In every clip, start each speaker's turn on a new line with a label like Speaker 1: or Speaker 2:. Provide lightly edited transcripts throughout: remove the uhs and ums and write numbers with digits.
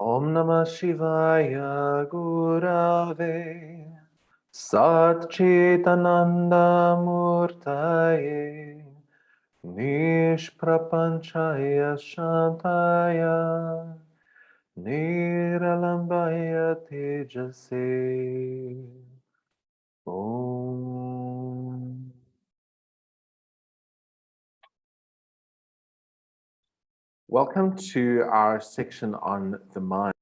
Speaker 1: Om Namah Shivaya Gurave Sat Chitananda Murtaye Nishprapanchaya Shantaya Niralambaya Tejase Om. Welcome to our section on the mind.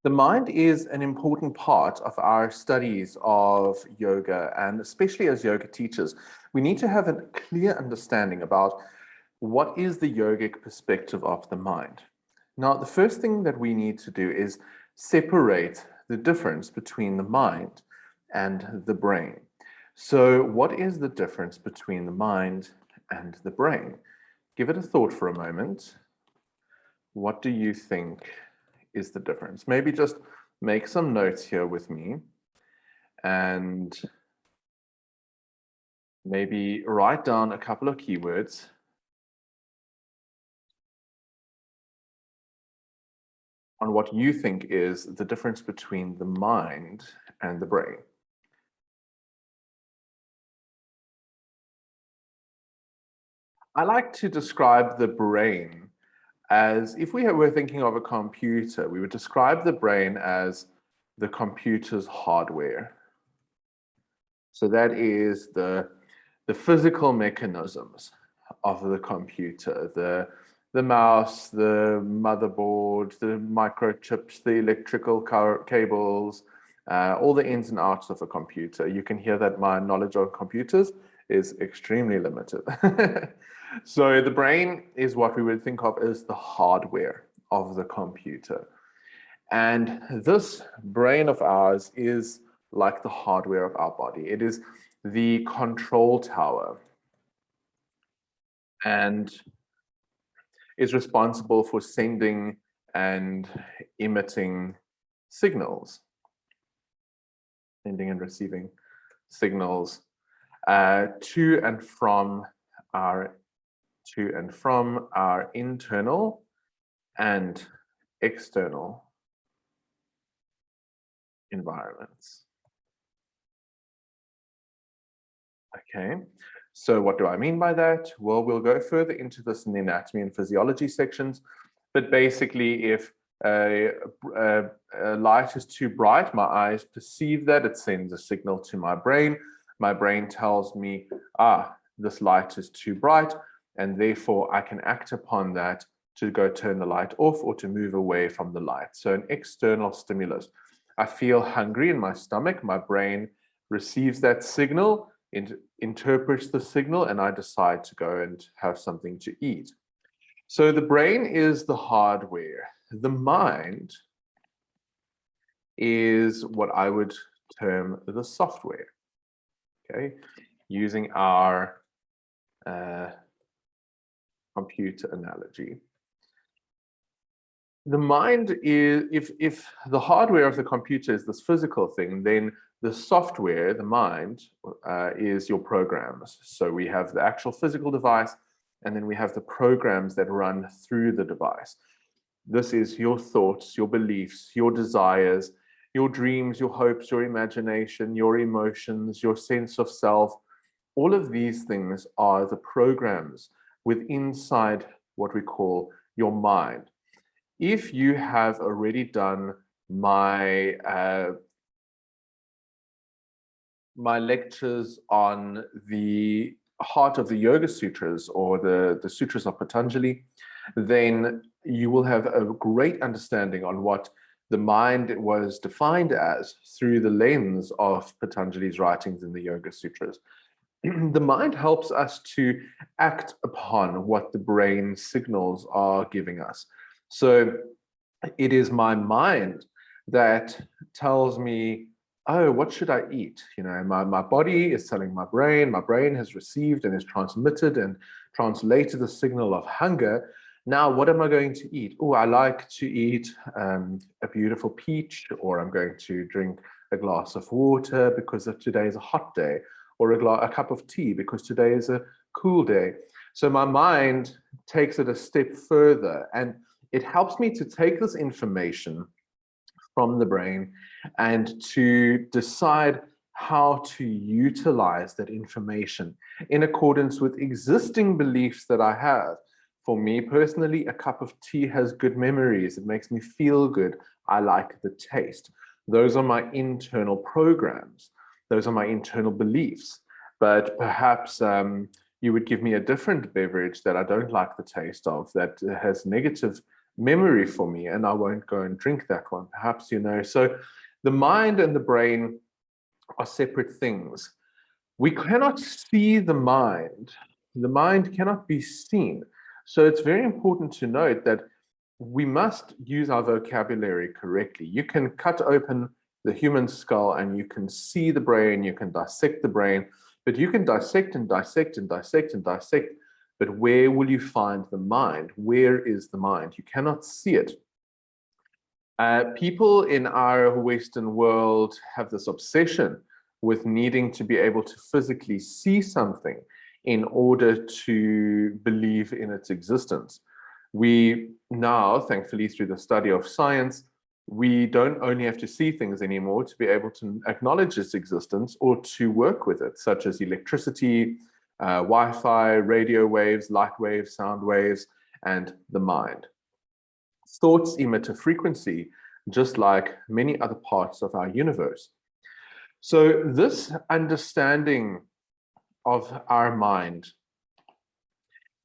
Speaker 1: The mind is an important part of our studies of yoga, and especially as yoga teachers, we need to have a clear understanding about what is the yogic perspective of the mind. Now, the first thing that we need to do is separate the difference between the mind and the brain. So, what is the difference between the mind and the brain? Give it a thought for a moment. What do you think is the difference? Maybe just make some notes here with me and maybe write down a couple of keywords. On what you think is the difference between the mind and the brain. I like to describe the brain as, if we were thinking of a computer, we would describe the brain as the computer's hardware. So that is the physical mechanisms of the computer, the mouse, the motherboard, the microchips, the electrical cables, all the ins and outs of a computer. You can hear that my knowledge of computers is extremely limited. So the brain is what we would think of as the hardware of the computer. And this brain of ours is like the hardware of our body. It is the control tower and is responsible for sending and emitting signals, sending and receiving signals to and from our internal and external environments. Okay, so what do I mean by that? Well, we'll go further into this in the anatomy and physiology sections, but basically if a light is too bright, my eyes perceive that, it sends a signal to my brain. My brain tells me, this light is too bright, and therefore I can act upon that to go turn the light off or to move away from the light. So an external stimulus. I feel hungry in my stomach, my brain receives that signal, interprets the signal, and I decide to go and have something to eat. So the brain is the hardware. The mind is what I would term the software. Okay, using our computer analogy. The mind is, if the hardware of the computer is this physical thing, then the software, the mind, is your programs. So we have the actual physical device, and then we have the programs that run through the device. This is your thoughts, your beliefs, your desires, your dreams, your hopes, your imagination, your emotions, your sense of self. All of these things are the programs inside what we call your mind. If you have already done my lectures on the heart of the Yoga Sutras or the Sutras of Patanjali, then you will have a great understanding on what the mind was defined as through the lens of Patanjali's writings in the Yoga Sutras. The mind helps us to act upon what the brain signals are giving us. So it is my mind that tells me, oh, what should I eat? You know, my body is telling my brain has received and has transmitted and translated the signal of hunger. Now, what am I going to eat? Oh, I like to eat a beautiful peach, or I'm going to drink a glass of water because today is a hot day, or a cup of tea because today is a cool day. So my mind takes it a step further, and it helps me to take this information from the brain and to decide how to utilize that information in accordance with existing beliefs that I have. For me personally, a cup of tea has good memories. It makes me feel good. I like the taste. Those are my internal programs. Those are my internal beliefs. But perhaps you would give me a different beverage that I don't like the taste of, that has negative memory for me, and I won't go and drink that one. Perhaps, so the mind and the brain are separate things. We cannot see the mind. The mind cannot be seen. So it's very important to note that we must use our vocabulary correctly. You can cut open the human skull and you can see the brain, you can dissect the brain, but you can dissect and dissect and dissect and dissect, but where will you find the mind? Where is the mind? You cannot see it. People in our Western world have this obsession with needing to be able to physically see something in order to believe in its existence. We now, thankfully, through the study of science, we don't only have to see things anymore to be able to acknowledge its existence or to work with it, such as electricity, Wi-Fi, radio waves, light waves, sound waves, and the mind. Thoughts emit a frequency, just like many other parts of our universe. So this understanding of our mind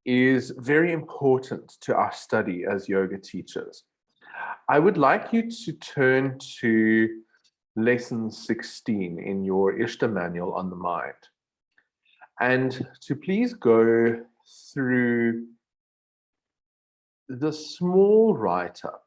Speaker 1: is very important to our study as yoga teachers. I would like you to turn to lesson 16 in your Ishta manual on the mind, and to please go through the small write-up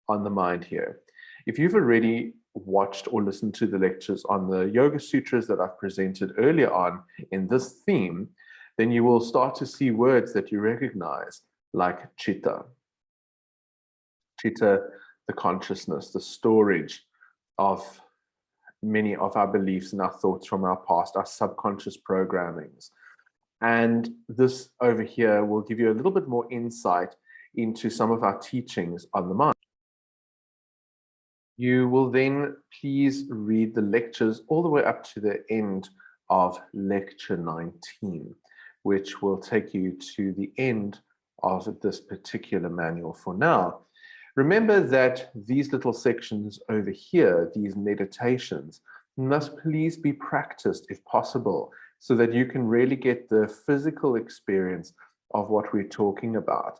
Speaker 1: on the mind here. If you've already watched or listened to the lectures on the Yoga Sutras that I've presented earlier on in this theme, then you will start to see words that you recognize, like chitta. Chitta, the consciousness, the storage of many of our beliefs and our thoughts from our past, our subconscious programmings. And this over here will give you a little bit more insight into some of our teachings on the mind. You will then please read the lectures all the way up to the end of lecture 19, which will take you to the end of this particular manual for now. Remember that these little sections over here, these meditations, must please be practiced if possible, so that you can really get the physical experience of what we're talking about.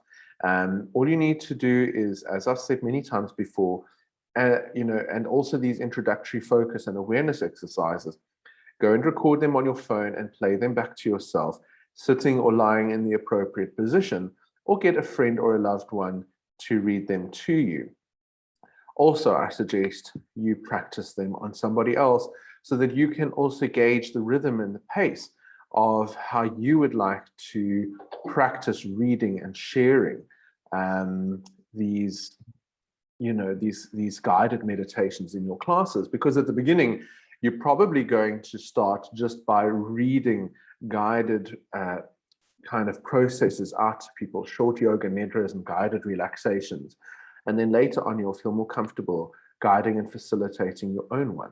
Speaker 1: All you need to do is, as I've said many times before, and also these introductory focus and awareness exercises, go and record them on your phone and play them back to yourself, sitting or lying in the appropriate position, or get a friend or a loved one to read them to you. Also, I suggest you practice them on somebody else so that you can also gauge the rhythm and the pace of how you would like to practice reading and sharing these guided meditations in your classes. Because at the beginning, you're probably going to start just by reading guided kind of processes out to people, short yoga nidras and guided relaxations. And then later on, you'll feel more comfortable guiding and facilitating your own one.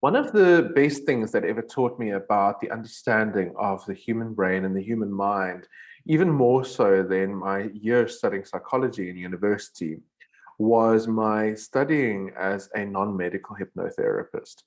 Speaker 1: One of the best things that ever taught me about the understanding of the human brain and the human mind, even more so than my years studying psychology in university, was my studying as a non-medical hypnotherapist.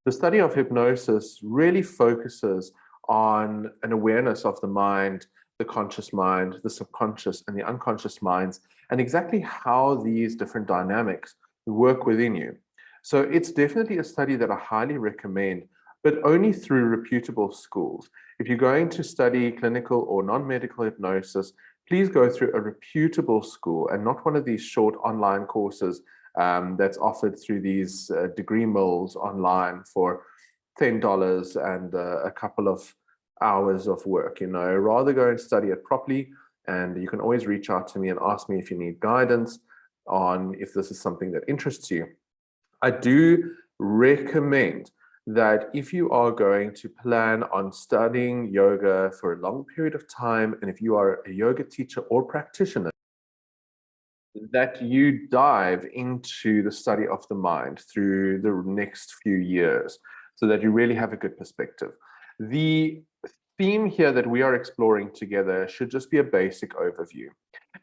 Speaker 1: The study of hypnosis really focuses on an awareness of the mind, the conscious mind, the subconscious, and the unconscious minds, and exactly how these different dynamics work within you. So it's definitely a study that I highly recommend, but only through reputable schools. If you're going to study clinical or non-medical hypnosis, please go through a reputable school and not one of these short online courses that's offered through these degree mills online for $10 and a couple of hours of work. Rather go and study it properly, and you can always reach out to me and ask me if you need guidance on if this is something that interests you. I do recommend that if you are going to plan on studying yoga for a long period of time, and if you are a yoga teacher or practitioner, that you dive into the study of the mind through the next few years so that you really have a good perspective. The theme here that we are exploring together should just be a basic overview.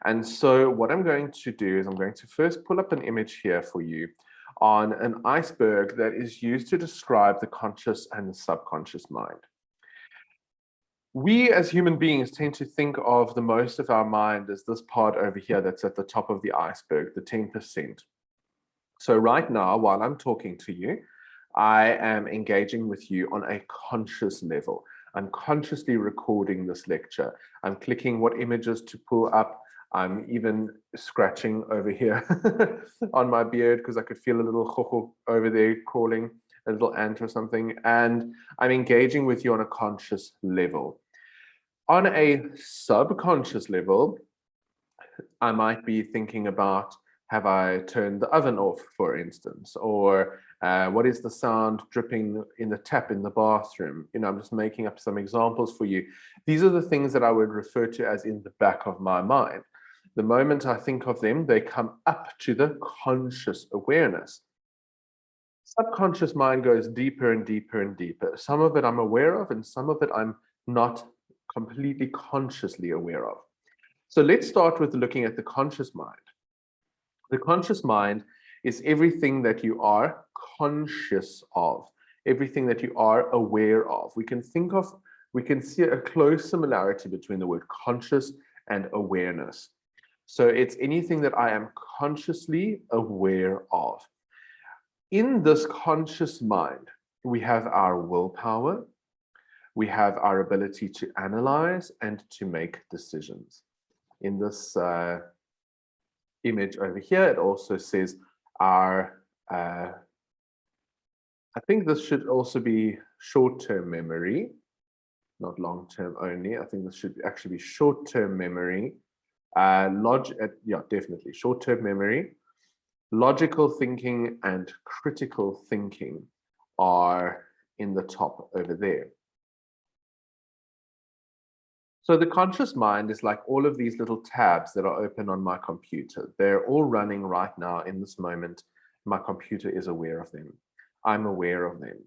Speaker 1: And so what I'm going to do is I'm going to first pull up an image here for you on an iceberg that is used to describe the conscious and the subconscious mind. We as human beings tend to think of the most of our mind as this part over here that's at the top of the iceberg, the 10%. So right now, while I'm talking to you, I am engaging with you on a conscious level. I'm consciously recording this lecture. I'm clicking what images to pull up. I'm even scratching over here on my beard because I could feel a little chocho over there crawling, a little ant or something. And I'm engaging with you on a conscious level. On a subconscious level, I might be thinking about, have I turned the oven off, for instance, or what is the sound dripping in the tap in the bathroom? You know, I'm just making up some examples for you. These are the things that I would refer to as in the back of my mind. The moment I think of them, they come up to the conscious awareness. Subconscious mind goes deeper and deeper and deeper. Some of it I'm aware of, and some of it I'm not completely consciously aware of. So let's start with looking at the conscious mind. The conscious mind is everything that you are conscious of, everything that you are aware of. We can see a close similarity between the word conscious and awareness. So it's anything that I am consciously aware of. In this conscious mind, we have our willpower, we have our ability to analyze and to make decisions. In this image over here, it also says our, I think this should also be short-term memory, not long-term only. I think this should actually be short-term memory. Yeah, definitely short-term memory. Logical thinking and critical thinking are in the top over there. So the conscious mind is like all of these little tabs that are open on my computer. They're all running right now in this moment. My computer is aware of them. I'm aware of them,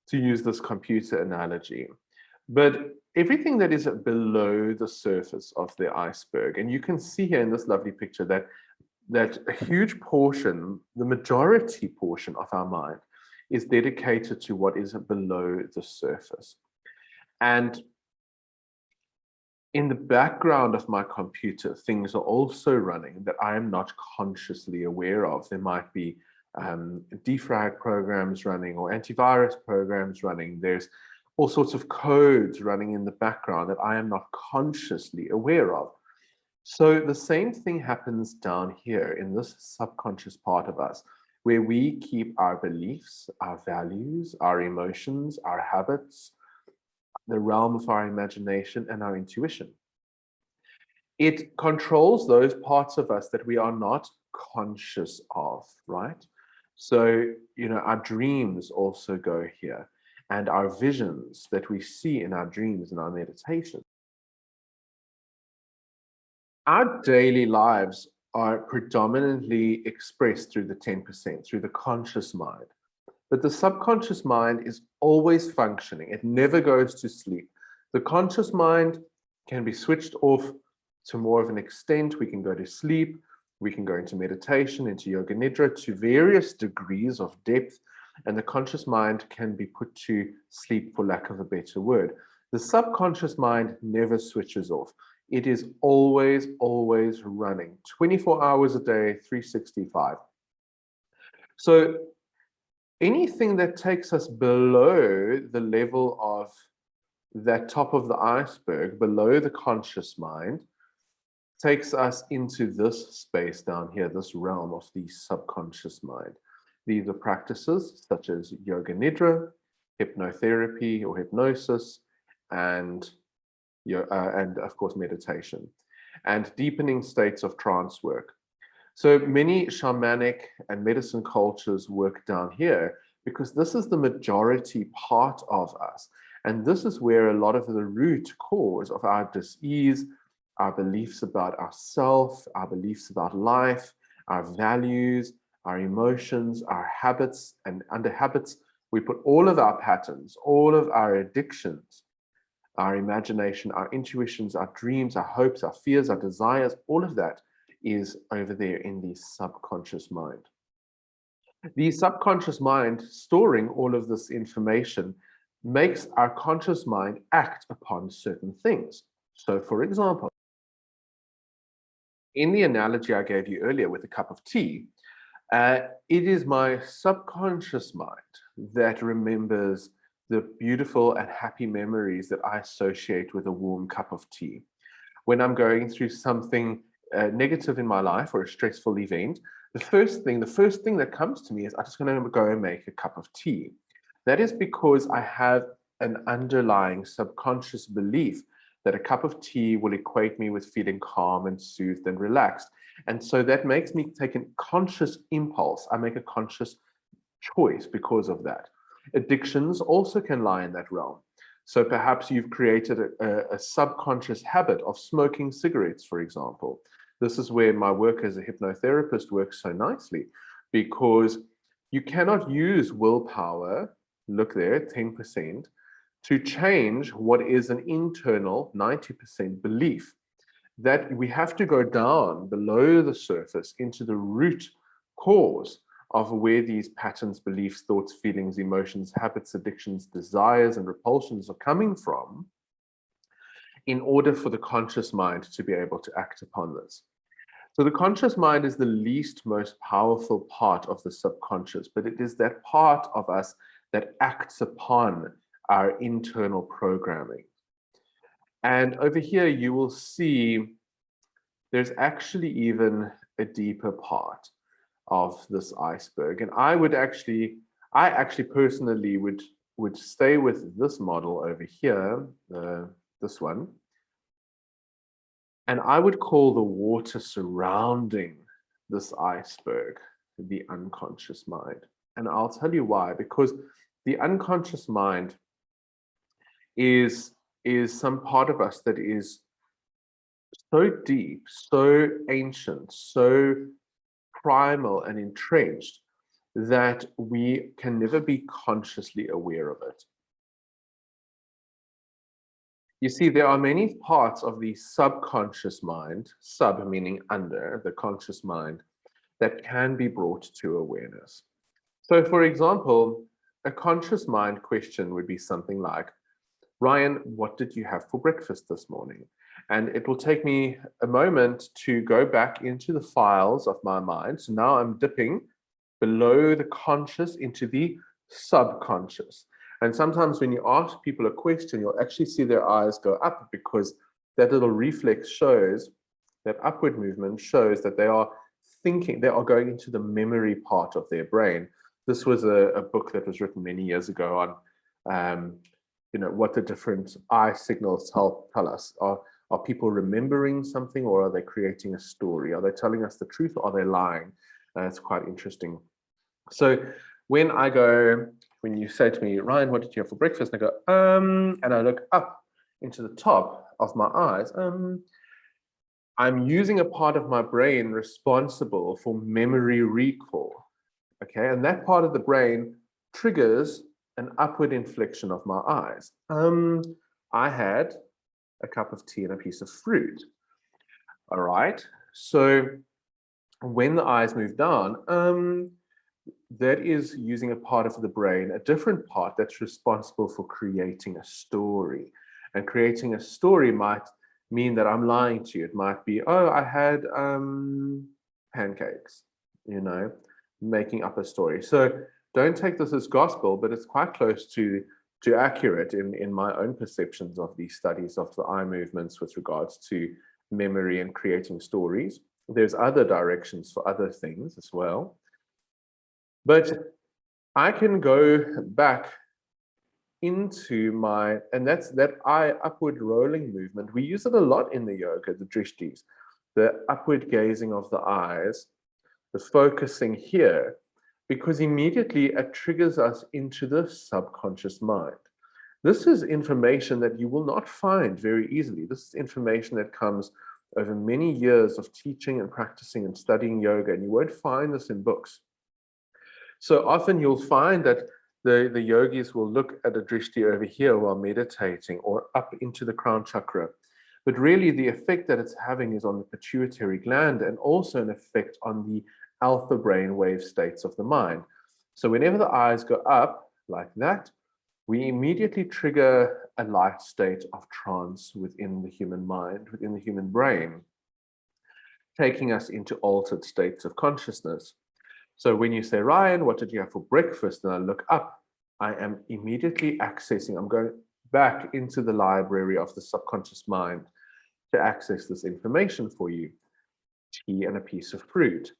Speaker 1: to use this computer analogy. But everything that is below the surface of the iceberg, and you can see here in this lovely picture that a huge portion, the majority portion of our mind is dedicated to what is below the surface. And in the background of my computer, things are also running that I am not consciously aware of. There might be defrag programs running or antivirus programs running. There's all sorts of codes running in the background that I am not consciously aware of. So the same thing happens down here in this subconscious part of us, where we keep our beliefs, our values, our emotions, our habits, the realm of our imagination and our intuition. It controls those parts of us that we are not conscious of, right? So, you know, our dreams also go here, and our visions that we see in our dreams and our meditation. Our daily lives are predominantly expressed through the 10%, through the conscious mind. But the subconscious mind is always functioning. It never goes to sleep. The conscious mind can be switched off to more of an extent. We can go to sleep. We can go into meditation, into yoga nidra, to various degrees of depth. And the conscious mind can be put to sleep, for lack of a better word. The subconscious mind never switches off. It is always, always running 24 hours a day, 365. So anything that takes us below the level of that top of the iceberg, below the conscious mind, takes us into this space down here, this realm of the subconscious mind. These are practices such as yoga nidra, hypnotherapy or hypnosis, and of course meditation, and deepening states of trance work. So many shamanic and medicine cultures work down here because this is the majority part of us. And this is where a lot of the root cause of our dis-ease, our beliefs about ourselves, our beliefs about life, our values, our emotions, our habits, and under habits, we put all of our patterns, all of our addictions, our imagination, our intuitions, our dreams, our hopes, our fears, our desires, all of that is over there in the subconscious mind. The subconscious mind storing all of this information makes our conscious mind act upon certain things. So, for example, in the analogy I gave you earlier with a cup of tea, it is my subconscious mind that remembers the beautiful and happy memories that I associate with a warm cup of tea. When I'm going through something negative in my life or a stressful event, the first thing that comes to me is I'm just going to go and make a cup of tea. That is because I have an underlying subconscious belief that a cup of tea will equate me with feeling calm and soothed and relaxed. And so that makes me take a conscious impulse. I make a conscious choice because of that. Addictions also can lie in that realm. So perhaps you've created a subconscious habit of smoking cigarettes, for example. This is where my work as a hypnotherapist works so nicely, because you cannot use willpower, look there, 10%, to change what is an internal 90% belief. That we have to go down below the surface into the root cause of where these patterns, beliefs, thoughts, feelings, emotions, habits, addictions, desires, and repulsions are coming from, in order for the conscious mind to be able to act upon this. So the conscious mind is the least most powerful part of the subconscious, but it is that part of us that acts upon our internal programming. And over here, you will see there's actually even a deeper part of this iceberg. And I actually personally would stay with this model over here, this one. And I would call the water surrounding this iceberg the unconscious mind. And I'll tell you why, because the unconscious mind is some part of us that is so deep, so ancient, so primal and entrenched that we can never be consciously aware of it. You see, there are many parts of the subconscious mind, sub meaning under the conscious mind, that can be brought to awareness. So, for example, a conscious mind question would be something like, Ryan, what did you have for breakfast this morning? And it will take me a moment to go back into the files of my mind. So now I'm dipping below the conscious into the subconscious. And sometimes when you ask people a question, you'll actually see their eyes go up, because that little reflex shows, that upward movement shows that they are thinking, they are going into the memory part of their brain. This was a book that was written many years ago on what the different eye signals tell us. Are people remembering something, or are they creating a story? Are they telling us the truth, or are they lying? It's quite interesting. So when you say to me, Ryan, what did you have for breakfast? And I go, and I look up into the top of my eyes, I'm using a part of my brain responsible for memory recall. Okay, and that part of the brain triggers an upward inflection of my eyes. I had a cup of tea and a piece of fruit. All right. So when the eyes move down, that is using a part of the brain, a different part that's responsible for creating a story. And creating a story might mean that I'm lying to you. It might be, oh, I had pancakes, making up a story. So don't take this as gospel, but it's quite close to accurate in my own perceptions of these studies of the eye movements with regards to memory and creating stories. There's other directions for other things as well. But I can go back into and that's that eye upward rolling movement. We use it a lot in the yoga, the drishtis, the upward gazing of the eyes, the focusing here, because immediately it triggers us into the subconscious mind. This is information that you will not find very easily. This is information that comes over many years of teaching and practicing and studying yoga, and you won't find this in books. So often you'll find that the yogis will look at a drishti over here while meditating or up into the crown chakra. But really the effect that it's having is on the pituitary gland and also an effect on the alpha brainwave states of the mind. So whenever the eyes go up like that, we immediately trigger a light state of trance within the human mind, within the human brain, taking us into altered states of consciousness. So when you say, Ryan, what did you have for breakfast? And I look up, I am immediately accessing, I'm going back into the library of the subconscious mind to access this information for you. Tea and a piece of fruit.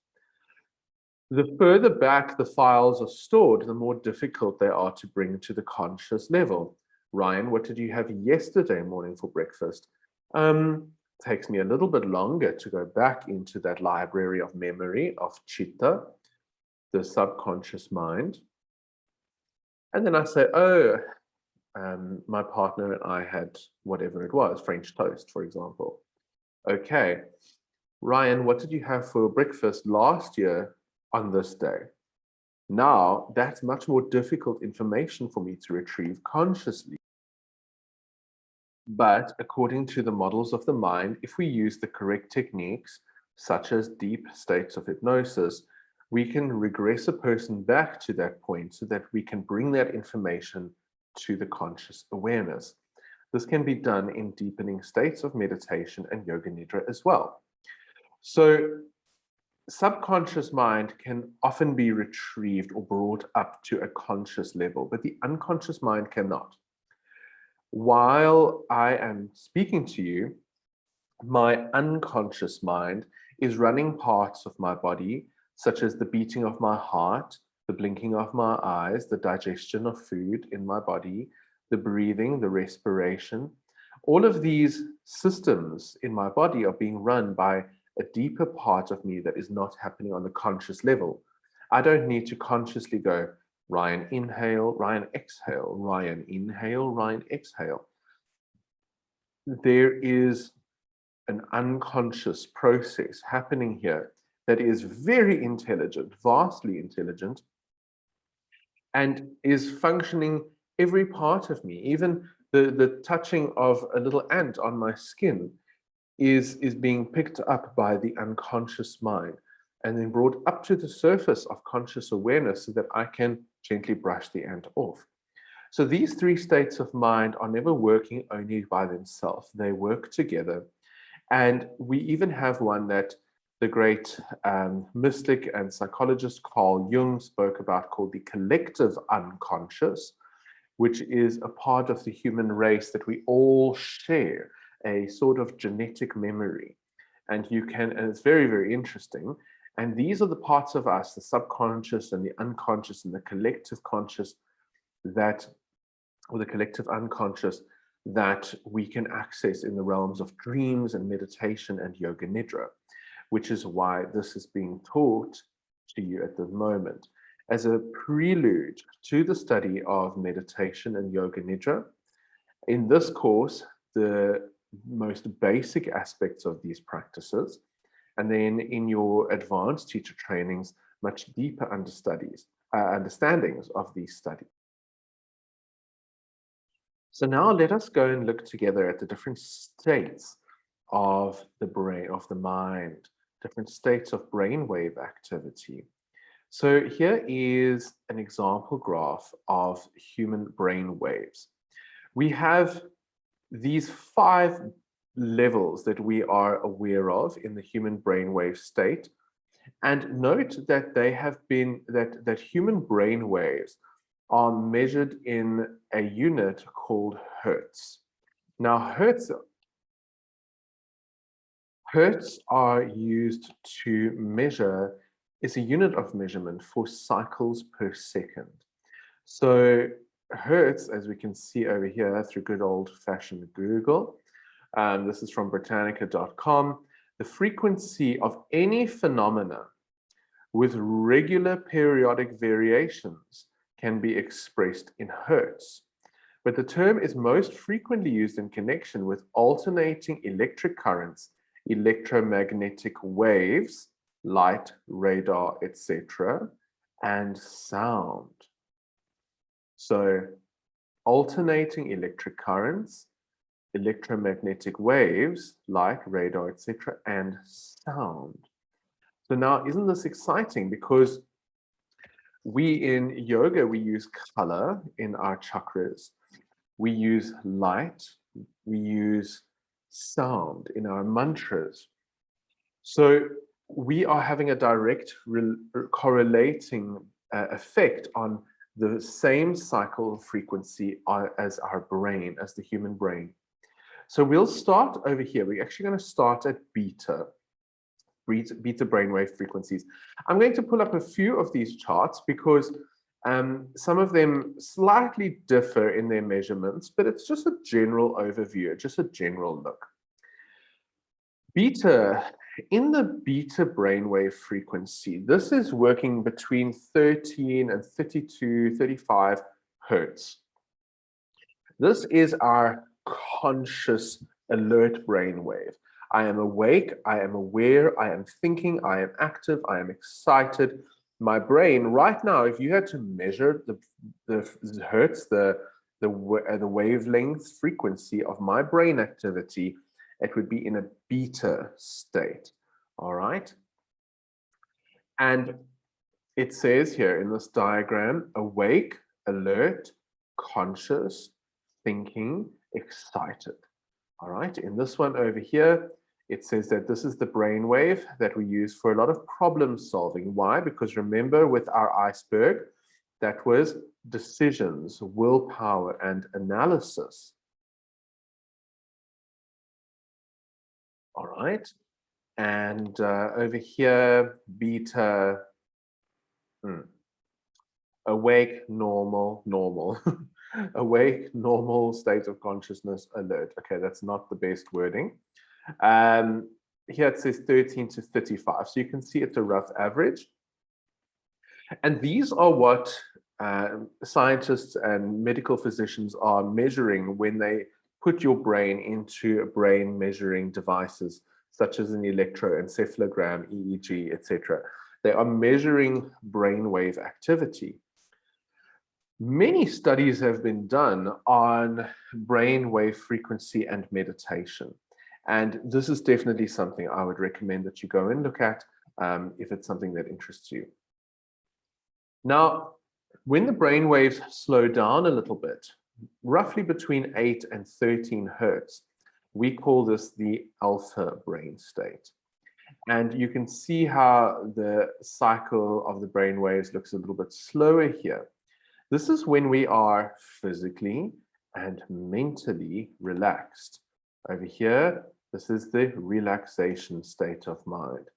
Speaker 1: The further back the files are stored, the more difficult they are to bring to the conscious level. Ryan, what did you have yesterday morning for breakfast? Takes me a little bit longer to go back into that library of memory of chitta, the subconscious mind. And then I say, oh, my partner and I had whatever it was, French toast, for example. Okay, Ryan, what did you have for breakfast last year on this day? Now, that's much more difficult information for me to retrieve consciously. But according to the models of the mind, if we use the correct techniques, such as deep states of hypnosis, we can regress a person back to that point so that we can bring that information to the conscious awareness. This can be done in deepening states of meditation and yoga nidra as well. So subconscious mind can often be retrieved or brought up to a conscious level, but the unconscious mind cannot. While I am speaking to you, my unconscious mind is running parts of my body, such as the beating of my heart, the blinking of my eyes, the digestion of food in my body, the breathing, the respiration. All of these systems in my body are being run by a deeper part of me that is not happening on the conscious level. I don't need to consciously go, Ryan inhale, Ryan exhale, Ryan inhale, Ryan exhale. There is an unconscious process happening here that is very intelligent, vastly intelligent, and is functioning every part of me. Even the touching of a little ant on my skin is being picked up by the unconscious mind and then brought up to the surface of conscious awareness so that I can gently brush the ant off. So these three states of mind are never working only by themselves. They work together. And we even have one that the great mystic and psychologist Carl Jung spoke about called the collective unconscious, which is a part of the human race that we all share, a sort of genetic memory. And it's very, very interesting. And these are the parts of us, the subconscious and the unconscious and the collective conscious or the collective unconscious that we can access in the realms of dreams and meditation and yoga nidra, which is why this is being taught to you at the moment. As a prelude to the study of meditation and yoga nidra, in this course, the most basic aspects of these practices, and then in your advanced teacher trainings, much deeper understandings of these studies. So now let us go and look together at the different states of the brain, of the mind, different states of brainwave activity. So here is an example graph of human brain waves. We have these 5 levels that we are aware of in the human brainwave state. And note that they have been, that human brain waves are measured in a unit called hertz. Now, hertz are used to measure, is a unit of measurement for cycles per second. So hertz, as we can see over here through good old-fashioned Google, this is from Britannica.com, the frequency of any phenomena with regular periodic variations can be expressed in hertz. but the term is most frequently used in connection with alternating electric currents, electromagnetic waves, light, radar, etc., and sound. So alternating electric currents, electromagnetic waves, light, radar, etc., and sound. So now, isn't this exciting? Because we in yoga, we use color in our chakras. We use light. We use sound in our mantras. So we are having a direct correlating effect on the same cycle frequency as our brain, as the human brain. So we'll start over here. We're actually going to start at beta brainwave frequencies. I'm going to pull up a few of these charts because some of them slightly differ in their measurements, but it's just a general overview, just a general look. Beta, in the beta brainwave frequency, this is working between 13 and 32, 35 hertz. This is our conscious alert brainwave. I am awake, I am aware, I am thinking, I am active, I am excited. My brain right now, if you had to measure the hertz, the wavelength frequency of my brain activity, it would be in a beta state, all right? And it says here in this diagram, awake, alert, conscious, thinking, excited. All right, in this one over here, it says that this is the brainwave that we use for a lot of problem solving. Why? Because remember with our iceberg, that was decisions, willpower, and analysis. All right, and over here, beta, awake, normal, normal. Awake, normal state of consciousness, alert. Okay, that's not the best wording. Here it says 13 to 35. So you can see it's a rough average. And these are what scientists and medical physicians are measuring when they put your brain into brain measuring devices, such as an electroencephalogram, EEG, etc. They are measuring brainwave activity. Many studies have been done on brainwave frequency and meditation. And this is definitely something I would recommend that you go and look at if it's something that interests you. Now, when the brainwaves slow down a little bit, roughly between 8 and 13 hertz, we call this the alpha brain state. And you can see how the cycle of the brainwaves looks a little bit slower here. This is when we are physically and mentally relaxed. Over here, this is the relaxation state of mind.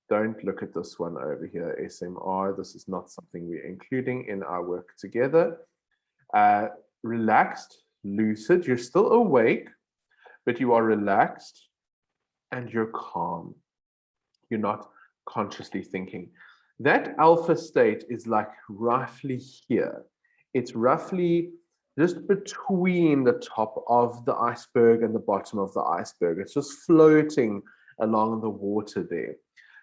Speaker 1: Don't look at this one over here, SMR. This is not something we're including in our work together. Relaxed, lucid, you're still awake, but you are relaxed and you're calm. You're not consciously thinking. That alpha state is like roughly here. It's roughly just between the top of the iceberg and the bottom of the iceberg. It's just floating along the water there.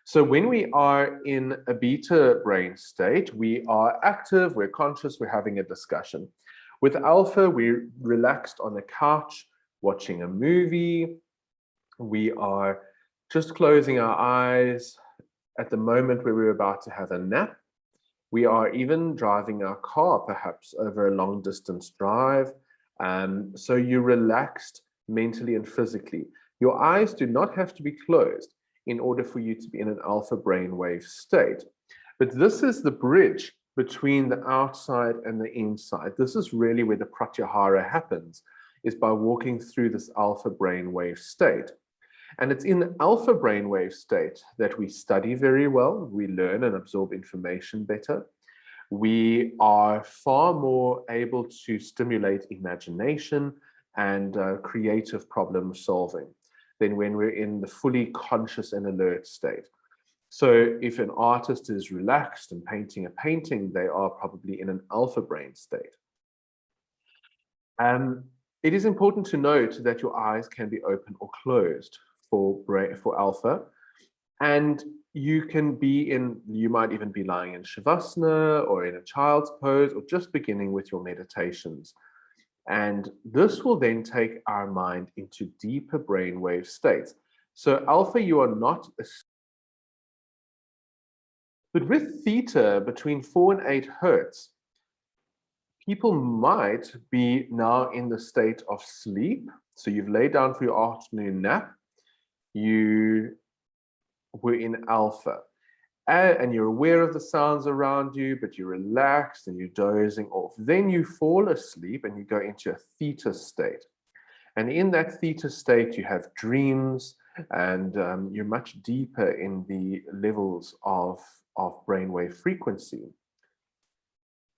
Speaker 1: So when we are in a beta brain state, we are active, we're conscious, we're having a discussion. With alpha, we're relaxed on the couch, watching a movie. We are just closing our eyes, at the moment where we're about to have a nap. We are even driving our car, perhaps over a long distance drive. So you're relaxed mentally and physically. Your eyes do not have to be closed in order for you to be in an alpha brainwave state. But this is the bridge between the outside and the inside. This is really where the pratyahara happens, is by walking through this alpha brainwave state. And it's in the alpha brainwave state that we study very well, we learn and absorb information better. We are far more able to stimulate imagination and creative problem solving than when we're in the fully conscious and alert state. So if an artist is relaxed and painting a painting, they are probably in an alpha brain state. Um, it is important to note that your eyes can be open or closed for alpha, and you might even be lying in Shavasana or in a child's pose or just beginning with your meditations. And this will then take our mind into deeper brainwave states. So alpha, you are not, but with theta between 4 and 8 hertz, people might be now in the state of sleep. So you've laid down for your afternoon nap, you were in alpha, and you're aware of the sounds around you, but you're relaxed and you're dozing off. Then you fall asleep and you go into a theta state. And in that theta state, you have dreams, and you're much deeper in the levels of brainwave frequency.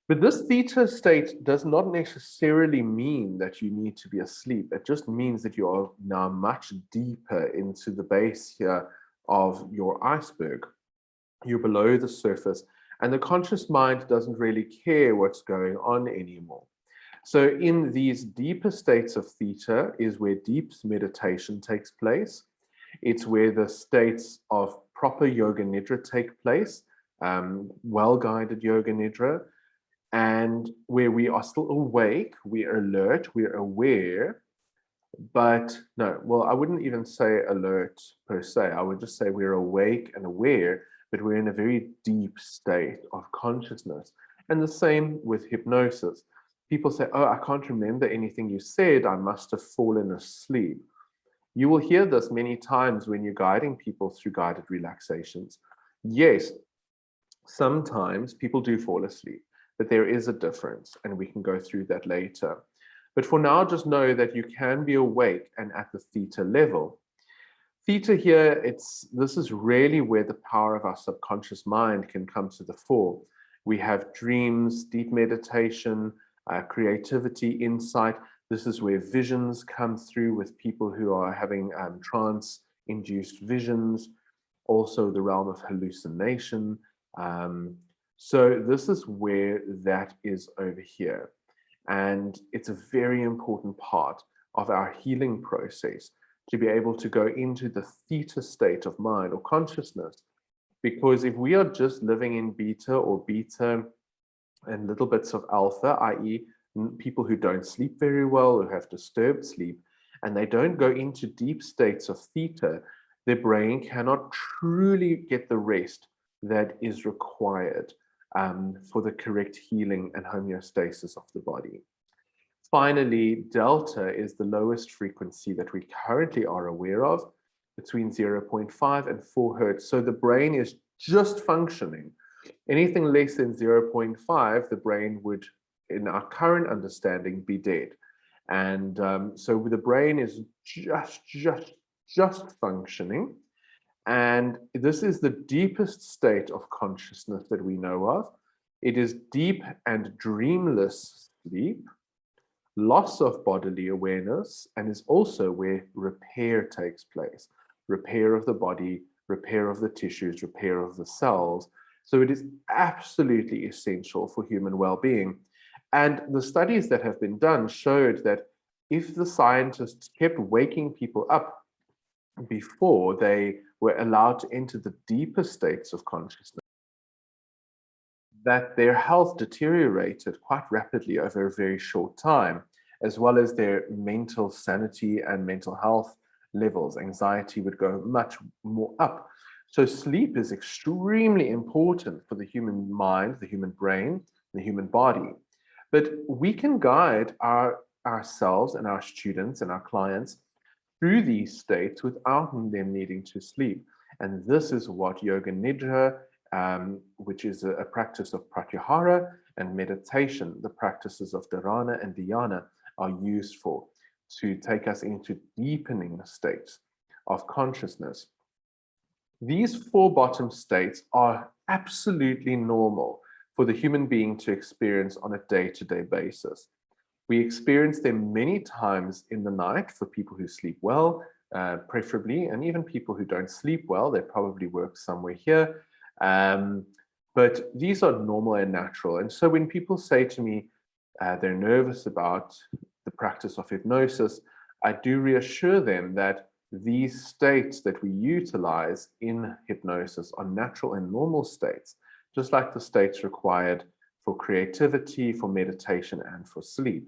Speaker 1: But this theta state does not necessarily mean that you need to be asleep. It just means that you are now much deeper into the base here of your iceberg. You're below the surface, and the conscious mind doesn't really care what's going on anymore. So in these deeper states of theta is where deep meditation takes place. It's where the states of proper yoga nidra take place, well-guided yoga nidra, and where we are still awake, we're alert, we're aware, but no, well, I wouldn't even say alert per se. I would just say we're awake and aware, but we're in a very deep state of consciousness. And the same with hypnosis. People say, oh, I can't remember anything you said. I must have fallen asleep. You will hear this many times when you're guiding people through guided relaxations. Yes, sometimes people do fall asleep, but there is a difference, and we can go through that later. But for now, just know that you can be awake and at the theta level. Theta here, this is really where the power of our subconscious mind can come to the fore. We have dreams, deep meditation, creativity, insight. This is where visions come through with people who are having trance-induced visions, also the realm of hallucination. So this is where that is over here. And it's a very important part of our healing process to be able to go into the theta state of mind or consciousness. Because if we are just living in beta or beta and little bits of alpha, i.e. people who don't sleep very well, who have disturbed sleep, and they don't go into deep states of theta, their brain cannot truly get the rest that is required for the correct healing and homeostasis of the body. Finally, delta is the lowest frequency that we currently are aware of, between 0.5 and 4 hertz. So the brain is just functioning. Anything less than 0.5, the brain would, in our current understanding, be dead. And so the brain is just functioning. And this is the deepest state of consciousness that we know of. It is deep and dreamless sleep, loss of bodily awareness, and is also where repair takes place. Repair of the body, repair of the tissues, repair of the cells. So it is absolutely essential for human well-being. And the studies that have been done showed that if the scientists kept waking people up before they were allowed to enter the deeper states of consciousness, that their health deteriorated quite rapidly over a very short time, as well as their mental sanity and mental health levels. Anxiety would go much more up. So sleep is extremely important for the human mind, the human brain, the human body. But we can guide ourselves and our students and our clients through these states without them needing to sleep. And this is what Yoga Nidra, which is a practice of pratyahara, and meditation, the practices of dharana and dhyana, are used for, to take us into deepening states of consciousness. These four bottom states are absolutely normal for the human being to experience on a day-to-day basis. We experience them many times in the night for people who sleep well, preferably, and even people who don't sleep well, they probably work somewhere here. But these are normal and natural. And so when people say to me they're nervous about the practice of hypnosis, I do reassure them that these states that we utilize in hypnosis are natural and normal states, just like the states required for creativity, for meditation, and for sleep.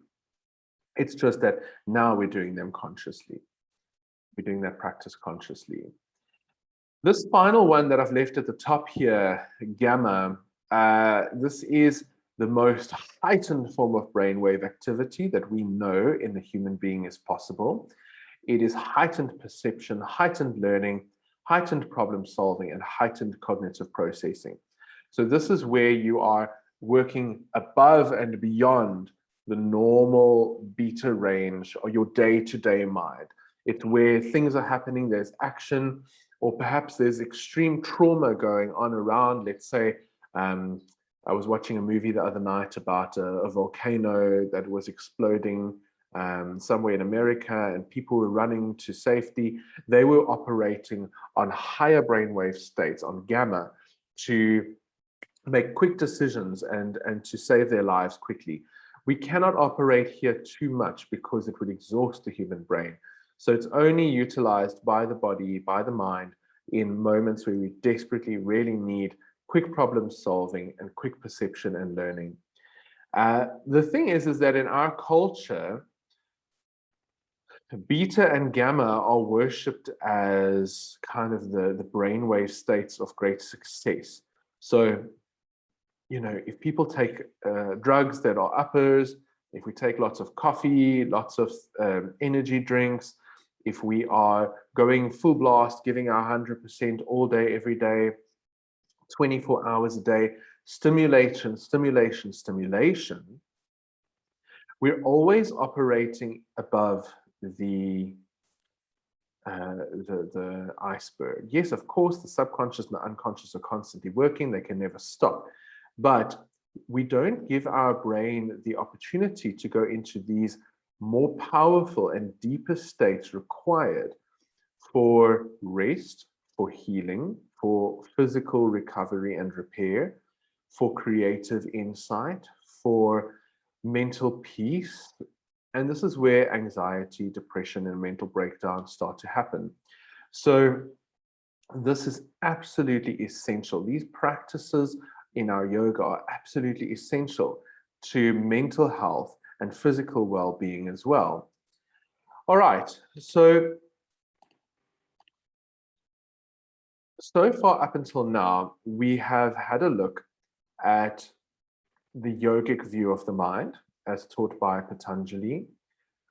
Speaker 1: It's just that now we're doing them consciously. We're doing that practice consciously. This final one that I've left at the top here, gamma, this is the most heightened form of brainwave activity that we know in the human being is possible. It is heightened perception, heightened learning, heightened problem solving, and heightened cognitive processing. So this is where you are working above and beyond the normal beta range or your day-to-day mind. It's where things are happening, there's action, or perhaps there's extreme trauma going on around. Let's say, I was watching a movie the other night about a volcano that was exploding somewhere in America, and people were running to safety. They were operating on higher brainwave states, on gamma, to make quick decisions and to save their lives quickly. We cannot operate here too much because it would exhaust the human brain. So it's only utilized by the body, by the mind, in moments where we desperately really need quick problem solving and quick perception and learning. The thing is that in our culture, beta and gamma are worshipped as kind of the brainwave states of great success. So, you know, if people take drugs that are uppers, if we take lots of coffee, lots of energy drinks, if we are going full blast, giving our 100% all day, every day, 24 hours a day, stimulation, stimulation, stimulation, we're always operating above the iceberg. Yes, of course, the subconscious and the unconscious are constantly working. They can never stop. But we don't give our brain the opportunity to go into these more powerful and deeper states required for rest, for healing, for physical recovery and repair, for creative insight, for mental peace. And this is where anxiety, depression, and mental breakdown start to happen. So this is absolutely essential. These practices in our yoga are absolutely essential to mental health and physical well-being as well. All right, so far up until now, we have had a look at the yogic view of the mind as taught by Patanjali.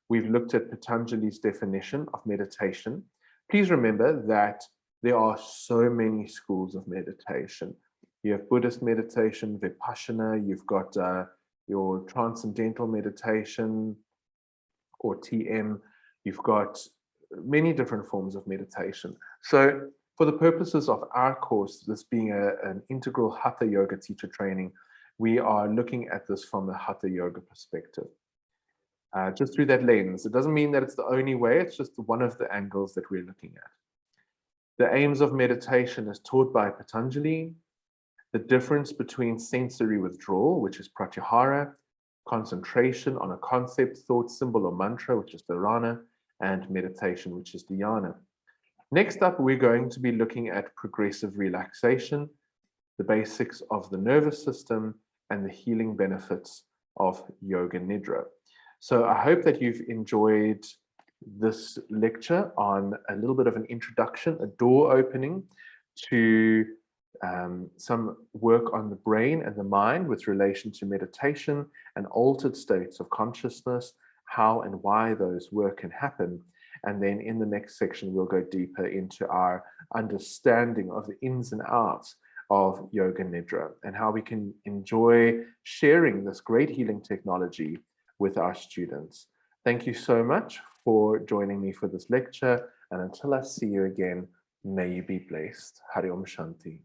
Speaker 1: We've looked at Patanjali's definition of meditation. Please remember that there are so many schools of meditation. You have Buddhist meditation, Vipassana, you've got your transcendental meditation or TM, you've got many different forms of meditation. So for the purposes of our course, this being an integral Hatha Yoga teacher training, we are looking at this from a Hatha Yoga perspective. Just through that lens. It doesn't mean that it's the only way, it's just one of the angles that we're looking at. The aims of meditation as taught by Patanjali, the difference between sensory withdrawal, which is pratyahara, concentration on a concept, thought, symbol, or mantra, which is dharana, and meditation, which is dhyana. Next up, we're going to be looking at progressive relaxation, the basics of the nervous system, and the healing benefits of Yoga Nidra. So I hope that you've enjoyed this lecture on a little bit of an introduction, a door opening to some work on the brain and the mind with relation to meditation and altered states of consciousness, how and why those work can happen. And then in the next section, we'll go deeper into our understanding of the ins and outs of Yoga Nidra and how we can enjoy sharing this great healing technology with our students. Thank you so much for joining me for this lecture. And until I see you again, may you be blessed. Hari Om Shanti.